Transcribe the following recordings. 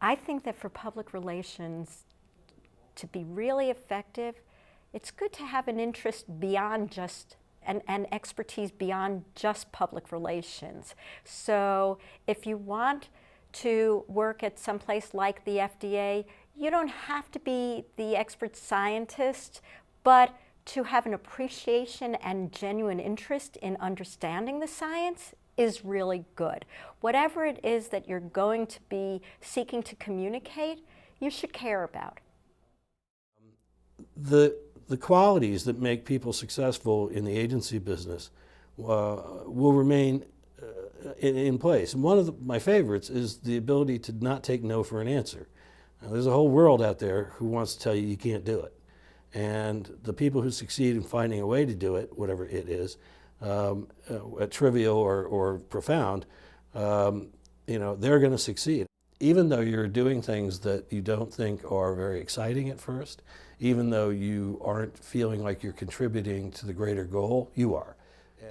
I think that for public relations to be really effective, it's good to have an interest beyond just and expertise beyond just public relations. So if you want to work at some place like the FDA, you don't have to be the expert scientist, but to have an appreciation and genuine interest in understanding the science is really good. Whatever it is that you're going to be seeking to communicate, you should care about. The qualities that make people successful in the agency business will remain in place. And one of my favorites is the ability to not take no for an answer. Now, there's a whole world out there who wants to tell you you can't do it. And the people who succeed in finding a way to do it, whatever it is, trivial or profound, they're going to succeed. Even though you're doing things that you don't think are very exciting at first, even though you aren't feeling like you're contributing to the greater goal, you are.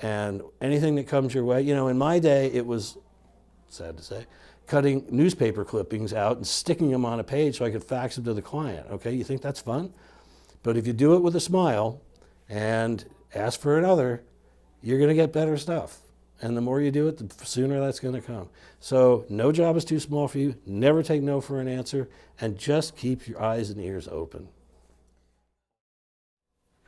And anything that comes your way, in my day, it was, sad to say, cutting newspaper clippings out and sticking them on a page so I could fax them to the client. Okay, you think that's fun? But if you do it with a smile and ask for another, you're going to get better stuff. And the more you do it, the sooner that's going to come. So no job is too small for you. Never take no for an answer. And just keep your eyes and ears open.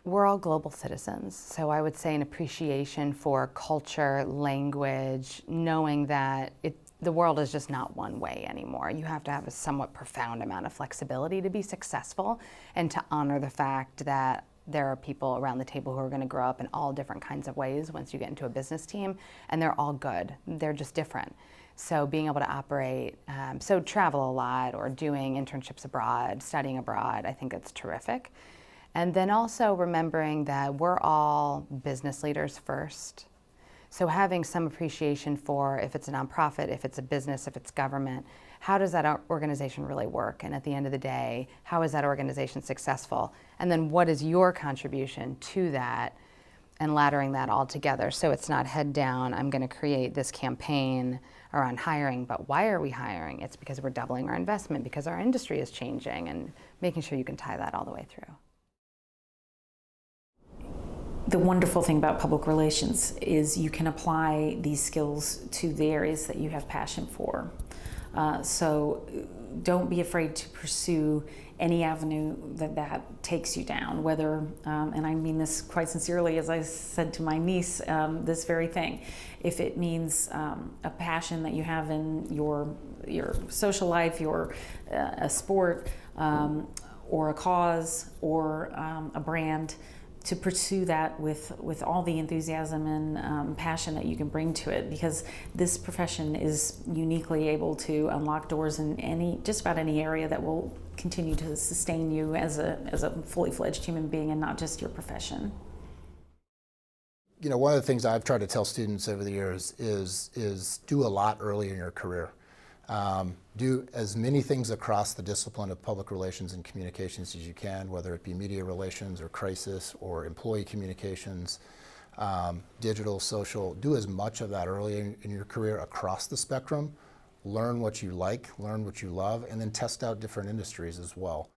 We're all global citizens, so I would say an appreciation for culture, language, knowing that the world is just not one way anymore. You have to have a somewhat profound amount of flexibility to be successful and to honor the fact that there are people around the table who are going to grow up in all different kinds of ways once you get into a business team, and they're all good. They're just different. So being able to operate, travel a lot or doing internships abroad, studying abroad, I think it's terrific. And then also remembering that we're all business leaders first. So having some appreciation for if it's a nonprofit, if it's a business, if it's government, how does that organization really work? And at the end of the day, how is that organization successful? And then what is your contribution to that, and laddering that all together so it's not head down, I'm going to create this campaign around hiring, but why are we hiring? It's because we're doubling our investment, because our industry is changing, and making sure you can tie that all the way through. The wonderful thing about public relations is you can apply these skills to the areas that you have passion for. So don't be afraid to pursue any avenue that takes you down, whether, and I mean this quite sincerely, as I said to my niece, this very thing. If it means a passion that you have in your social life, a sport, or a cause, or a brand, to pursue that with all the enthusiasm and passion that you can bring to it, because this profession is uniquely able to unlock doors in just about any area that will continue to sustain you as a fully fledged human being and not just your profession. One of the things I've tried to tell students over the years is do a lot early in your career. Do as many things across the discipline of public relations and communications as you can, whether it be media relations or crisis or employee communications, digital, social. Do as much of that early in your career across the spectrum. Learn what you like, learn what you love, and then test out different industries as well.